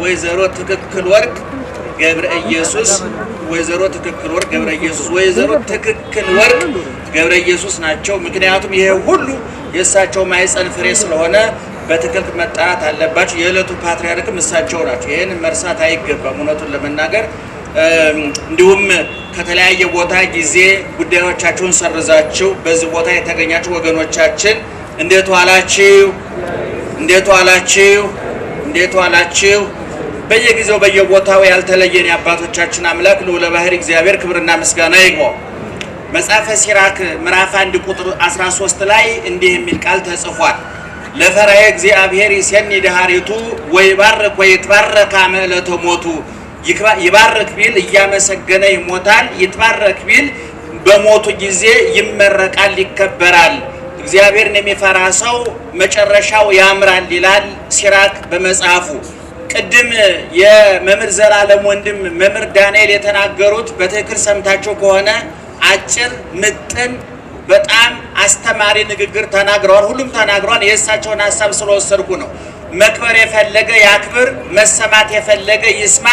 ወይዘሮ ትክክል ወርቅ ገብረ ኢየሱስ ወይዘሮ ትክክል ወርቅ ገብረ ኢየሱስ ወይዘሮ ትክክል ወርቅ ገብረ ኢየሱስ ናቸው። ምክንያቱም ይሄ ሁሉ የእሳቸው ማህፀን ፍሬ ስለሆነ በትክክል መጣራት አለባቸው። የዕለቱ ፓትርያርክም እሳቸው ናቸው። ይሄን መርሳት አይገባም እውነቱን ለመናገር። እንዲሁም ከተለያየ ቦታ ጊዜ ጉዳዮቻችሁን ሰርዛችሁ በዚህ ቦታ የተገኛችሁ ወገኖቻችን እንዴት ዋላችሁ? እንዴት ዋላችሁ? እንዴት ዋላችሁ? በየጊዜው በየቦታው ያልተለየን የአባቶቻችን አምላክ ልዑለ ባሕርይ እግዚአብሔር ክብርና ምስጋና ይግባው። መጽሐፈ ሲራክ ምዕራፍ 1 ቁጥር 13 ላይ እንዲህ የሚል ቃል ተጽፏል። ለፈራየ እግዚአብሔር ይሴኒ ደሃሪቱ ወይባርክ ወይትባረክ አመለተ ሞቱ። ይባርክ ቢል እያመሰገነ ይሞታል፣ ይትባረክ ቢል በሞቱ ጊዜ ይመረቃል፣ ይከበራል። እግዚአብሔርን የሚፈራ ሰው መጨረሻው ያምራል ይላል ሲራክ በመጽሐፉ። ቅድም የመምህር ዘላለም ወንድም መምህር ዳንኤል የተናገሩት በትክክል ሰምታችሁ ከሆነ አጭር ምጥን በጣም አስተማሪ ንግግር ተናግረዋል። ሁሉም ተናግረዋል። የእሳቸውን ሀሳብ ስለወሰድኩ ነው። መክበር የፈለገ ያክብር፣ መሰማት የፈለገ ይስማ፣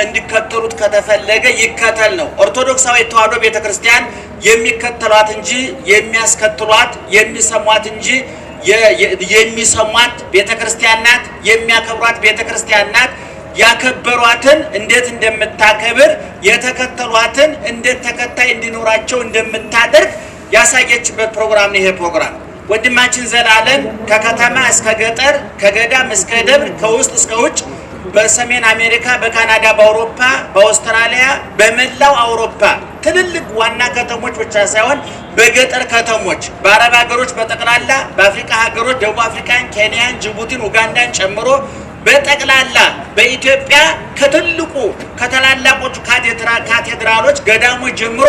እንዲከተሉት ከተፈለገ ይከተል ነው። ኦርቶዶክሳዊ ተዋሕዶ ቤተክርስቲያን የሚከተሏት እንጂ የሚያስከትሏት የሚሰሟት እንጂ የሚሰሟት ቤተክርስቲያን ናት። የሚያከብሯት ቤተክርስቲያን ናት። ያከበሯትን እንዴት እንደምታከብር የተከተሏትን እንዴት ተከታይ እንዲኖራቸው እንደምታደርግ ያሳየችበት ፕሮግራም ነው። ይሄ ፕሮግራም ወንድማችን ዘላለም ከከተማ እስከ ገጠር ከገዳም እስከ ደብር ከውስጥ እስከ ውጭ በሰሜን አሜሪካ በካናዳ በአውሮፓ በአውስትራሊያ በመላው አውሮፓ ትልልቅ ዋና ከተሞች ብቻ ሳይሆን በገጠር ከተሞች በአረብ ሀገሮች በጠቅላላ በአፍሪካ ሀገሮች ደቡብ አፍሪካን፣ ኬንያን፣ ጅቡቲን፣ ኡጋንዳን ጨምሮ በጠቅላላ በኢትዮጵያ ከትልቁ ከተላላቆቹ ካቴድራሎች ገዳሞች ጀምሮ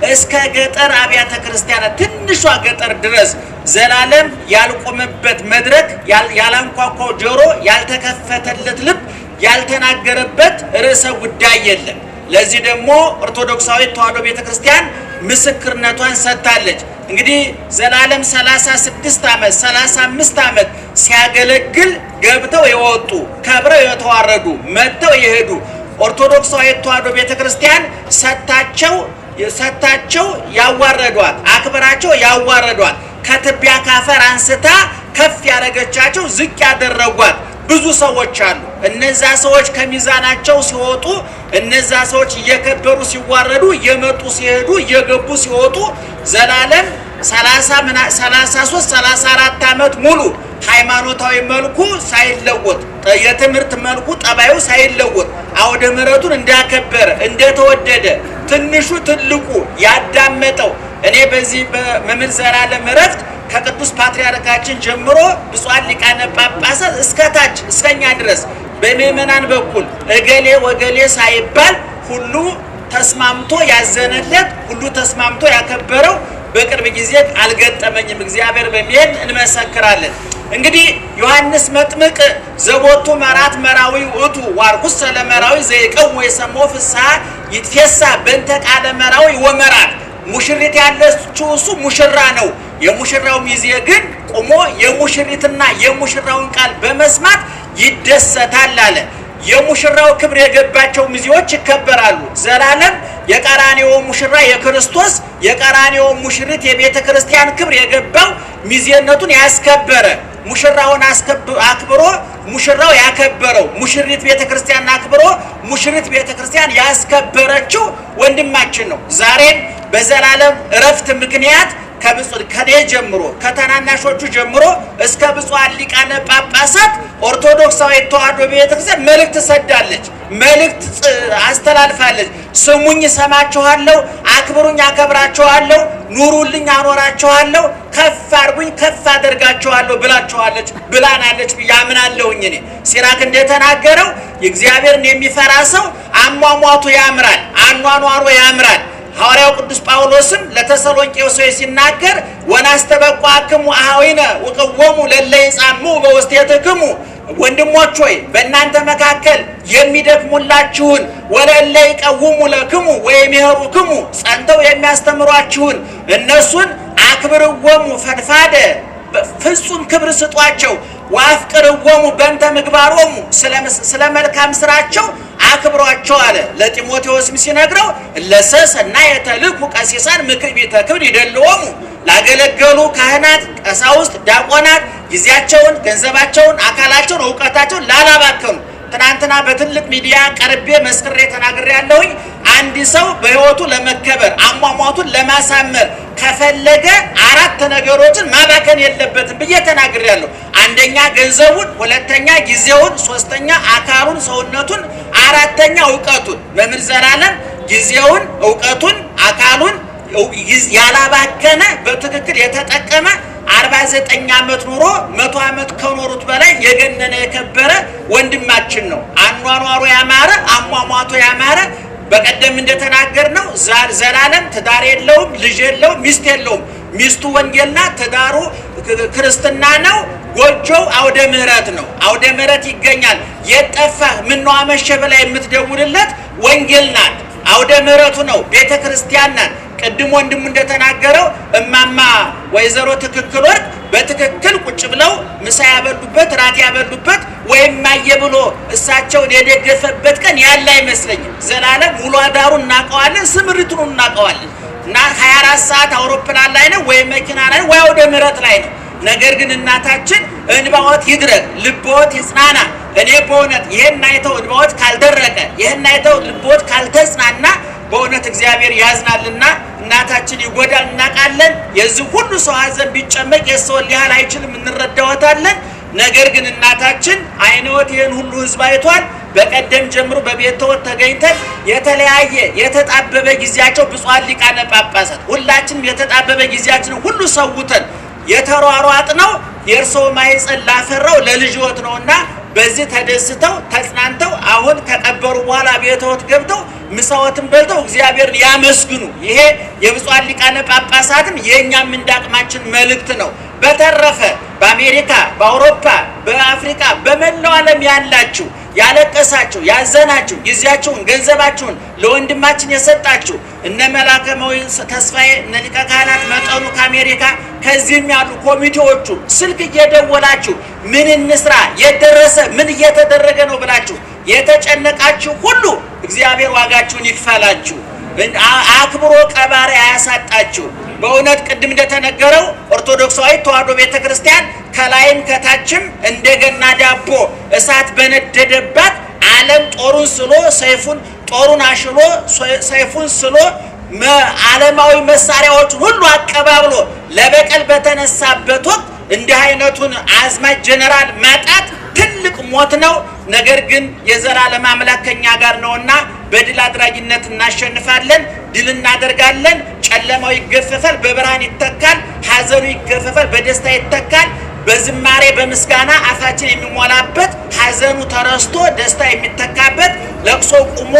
እስከ ገጠር አብያተ ክርስቲያናት ትንሿ ገጠር ድረስ ዘላለም ያልቆመበት መድረክ ያላንኳኳው ጆሮ ያልተከፈተለት ልብ ያልተናገረበት ርዕሰ ጉዳይ የለም። ለዚህ ደግሞ ኦርቶዶክሳዊ ተዋሕዶ ቤተክርስቲያን ምስክርነቷን ሰጥታለች። እንግዲህ ዘላለም 36 ዓመት 35 ዓመት ሲያገለግል ገብተው የወጡ ከብረው የተዋረዱ መጥተው የሄዱ ኦርቶዶክሳዊ ተዋሕዶ ቤተክርስቲያን ሰጣቸው ያዋረዷት፣ አክብራቸው ያዋረዷት፣ ከትቢያ ካፈር አንስታ ከፍ ያደረገቻቸው ዝቅ ያደረጓት ብዙ ሰዎች አሉ። እነዛ ሰዎች ከሚዛናቸው ሲወጡ፣ እነዛ ሰዎች እየከበሩ ሲዋረዱ፣ እየመጡ ሲሄዱ፣ እየገቡ ሲወጡ ዘላለም 33 34 ዓመት ሙሉ ሃይማኖታዊ መልኩ ሳይለወጥ የትምህርት መልኩ ጠባዩ ሳይለወጥ አውደ ምሕረቱን እንዳከበረ እንደተወደደ ትንሹ ትልቁ ያዳመጠው እኔ በዚህ በመምህር ዘላለም ዕረፍት ከቅዱስ ፓትርያርካችን ጀምሮ ብፁዓን ሊቃነ ጳጳሳት እስከታች እስከኛ ድረስ በምእመናን በኩል እገሌ ወገሌ ሳይባል ሁሉ ተስማምቶ ያዘነለት ሁሉ ተስማምቶ ያከበረው በቅርብ ጊዜ አልገጠመኝም። እግዚአብሔር በሚል እንመሰክራለን። እንግዲህ ዮሐንስ መጥምቅ ዘቦቱ መራት መራዊ ውእቱ ዋርኩስ ሰለመራዊ ዘይቀው ወይሰሞ ፍስሐ ይትፌሳ በእንተ ቃለ መራዊ ወመራት ሙሽሪት ያለችው እሱ ሙሽራ ነው። የሙሽራው ሚዜ ግን ቆሞ የሙሽሪትና የሙሽራውን ቃል በመስማት ይደሰታል አለ። የሙሽራው ክብር የገባቸው ሚዜዎች ይከበራሉ። ዘላለም የቀራንዮ ሙሽራ የክርስቶስ የቀራንዮ ሙሽሪት የቤተ ክርስቲያን ክብር የገባው ሚዜነቱን ያስከበረ ሙሽራውን አክብሮ ሙሽራው ያከበረው ሙሽሪት ቤተ ክርስቲያን አክብሮ ሙሽሪት ቤተ ክርስቲያን ያስከበረችው ወንድማችን ነው። ዛሬም በዘላለም ዕረፍት ምክንያት ከኔ ጀምሮ ከተናናሾቹ ጀምሮ እስከ ብፁዓን ሊቃነ ጳጳሳት ኦርቶዶክሳዊ ተዋሕዶ ቤተክርስቲያን መልእክት ሰዳለች፣ መልእክት አስተላልፋለች። ስሙኝ እሰማችኋለሁ፣ አክብሩኝ አከብራችኋለሁ፣ ኑሩልኝ አኖራችኋለሁ፣ ከፍ አድርጉኝ ከፍ አደርጋችኋለሁ ብላችኋለች ብላናለች ብዬ አምናለሁኝ። እኔ ሲራክ እንደተናገረው የእግዚአብሔርን የሚፈራ ሰው አሟሟቱ ያምራል፣ አኗኗሩ ያምራል። ሐዋርያው ቅዱስ ጳውሎስም ለተሰሎንቄው ሰዎች ሲናገር ወናስተበቋክሙ አኀዊነ ወቀወሙ ለለ ይጻሙ በውስቴትክሙ ወንድሞች ሆይ በእናንተ መካከል የሚደክሙላችሁን ወለለ ይቀውሙ ለክሙ ወይሚሄሩክሙ ጸንተው የሚያስተምሯችሁን እነሱን አክብርዎሙ ፈድፋደ ፍጹም ክብር ስጧቸው፣ ወአፍቅርዎሙ በእንተ ምግባሮሙ ስለ መልካም ስራቸው አክብሯቸው አለ። ለጢሞቴዎስም ሲነግረው ለሰሰናየ ተልኩ ቀሲሳን ምክር ቤተ ክብር ይደልዎሙ ላገለገሉ ካህናት፣ ቀሳውስት፣ ዲያቆናት ጊዜያቸውን፣ ገንዘባቸውን፣ አካላቸውን፣ ዕውቀታቸውን ላላባከኑ ትናንትና በትልቅ ሚዲያ ቀርቤ መስክሬ ተናግሬያለሁኝ። አንድ ሰው በህይወቱ ለመከበር አሟሟቱን ለማሳመር ከፈለገ 4 ነገሮችን ማባከን የለበትም ብዬ ተናግሬያለሁ። አንደኛ ገንዘቡን፣ ሁለተኛ ጊዜውን፣ ሶስተኛ አካሉን ሰውነቱን፣ አራተኛ ዕውቀቱን። መምህር ዘላለም ጊዜውን፣ ዕውቀቱን፣ አካሉን ያላባከነ በትክክል የተጠቀመ 49 ዓመት ኑሮ 100 ዓመት ከኖሩት በላይ የገነነ የከበረ ወንድማችን ነው። አኗኗሩ ያማረ፣ አሟሟቱ ያማረ። በቀደም እንደተናገርነው ዘላለም ትዳር የለውም፣ ልጅ የለውም፣ ሚስት የለውም። ሚስቱ ወንጌልና ትዳሩ ክርስትና ነው። ጎጆው አውደ ምሕረት ነው። አውደ ምሕረት ይገኛል። የጠፋ ምነው አመሸ በላይ የምትደውልለት ወንጌል ናት። አውደ ምሕረቱ ነው። ቤተ ክርስቲያን ናት። ቅድም ወንድሙ እንደተናገረው እማማ ወይዘሮ ትክክል ወርቅ በትክክል ቁጭ ብለው ምሳ ያበሉበት ራት ያበሉበት ወይም ማየ ብሎ እሳቸውን የደገፈበት ቀን ያለ አይመስለኝም። ዘላለም ሙሉ አዳሩን እናቀዋለን፣ ስምሪቱን እናቀዋለን። እና 24 ሰዓት አውሮፕላን ላይ ነው ወይ መኪና ላይ ወይ አውደ ምሕረት ላይ ነው። ነገር ግን እናታችን እንባዎት ይድረቅ፣ ልቦት ይጽናና። እኔ በእውነት ይሄን አይተው እንባዎት ካልደረቀ፣ ይሄን አይተው ልቦት ካልተጽናና በእውነት እግዚአብሔር ያዝናልና እናታችን ይጎዳል እናቃለን። የዚህ ሁሉ ሰው ሀዘን ቢጨመቅ የሰው ሊያህል አይችልም፣ እንረዳዎታለን። ነገር ግን እናታችን አይነወት ይሄን ሁሉ ህዝብ አይቷል። በቀደም ጀምሮ በቤተወት ተገኝተን የተለያየ የተጣበበ ጊዜያቸው ብፁዓን ሊቃነ ጳጳሳት ሁላችንም የተጣበበ ጊዜያችንን ሁሉ ሰውተን የተሯሯጥ ነው የእርሶ ማይጸን ላፈራው ለልጅዎት ነውና በዚህ ተደስተው ተጽናንተው አሁን ከቀበሩ በኋላ ቤተወት ገብተው ምሳዎትን በልተው እግዚአብሔርን ያመስግኑ። ይሄ የብፁዓን ሊቃነ ጳጳሳትም የኛም እንዳቅማችን መልእክት ነው። በተረፈ በአሜሪካ፣ በአውሮፓ፣ በአፍሪካ በመላው ዓለም ያላችሁ ያለቀሳችሁ፣ ያዘናችሁ፣ ጊዜያችሁን ገንዘባችሁን ለወንድማችን የሰጣችሁ እነ መላከማዊ ተስፋዬ፣ እነ ሊቀ ካህናት መጠኑ ከአሜሪካ ከዚህም ያሉ ኮሚቴዎቹ ስልክ እየደወላችሁ ምን እንስራ፣ የደረሰ ምን እየተደረገ ነው ብላችሁ የተጨነቃችሁ ሁሉ እግዚአብሔር ዋጋችሁን ይክፈላችሁ። አክብሮ ቀባሪ አያሳጣችሁ። በእውነት ቅድም እንደተነገረው ኦርቶዶክሳዊ ተዋሕዶ ቤተክርስቲያን ከላይም ከታችም እንደገና ዳቦ እሳት በነደደባት ዓለም ጦሩን ስሎ ሰይፉን ጦሩን አሽሎ ሰይፉን ስሎ ዓለማዊ መሳሪያዎችን ሁሉ አቀባብሎ ለበቀል በተነሳበት ወቅት እንዲህ አይነቱን አዝማች ጀነራል ማጣት ትልቅ ሞት ነው። ነገር ግን የዘላለም አምላክ ከኛ ጋር ነውና በድል አድራጊነት እናሸንፋለን፣ ድል እናደርጋለን። ጨለማው ይገፈፋል፣ በብርሃን ይተካል። ሐዘኑ ይገፈፋል፣ በደስታ ይተካል። በዝማሬ በምስጋና አፋችን የሚሞላበት፣ ሐዘኑ ተረስቶ ደስታ የሚተካበት፣ ለቅሶ ቁሞ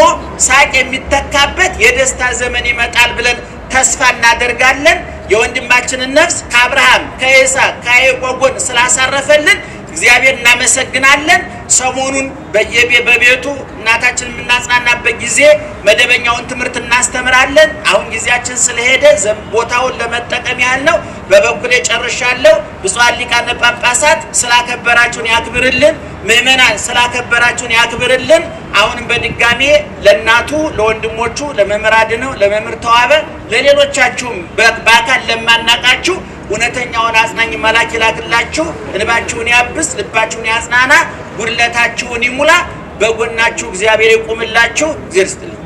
ሳቅ የሚተካበት የደስታ ዘመን ይመጣል ብለን ተስፋ እናደርጋለን። የወንድማችንን ነፍስ ከአብርሃም ከይስሐቅ ከያዕቆብ ጎን ስላሳረፈልን እግዚአብሔር እናመሰግናለን። ሰሞኑን በቤቱ እናታችን የምናጽናናበት ጊዜ መደበኛውን ትምህርት እናስተምራለን። አሁን ጊዜያችን ስለሄደ ቦታውን ለመጠቀም ያህል ነው። በበኩሌ ጨርሻለሁ። ብፁዓን ሊቃነ ጳጳሳት ስላከበራችሁን ያክብርልን። ምእመናን ስላከበራችሁን ያክብርልን። አሁንም በድጋሜ ለእናቱ ለወንድሞቹ ለመምህር አድነው ለመምህር ተዋበ ለሌሎቻችሁም በአካል ለማናቃችሁ እውነተኛውን አጽናኝ መልአክ ይላክላችሁ። እንባችሁን ያብስ፣ ልባችሁን ያጽናና፣ ጉድለታችሁን ይሙላ። በጎናችሁ እግዚአብሔር ይቁምላችሁ። እግዚአብሔር ይስጥልኝ።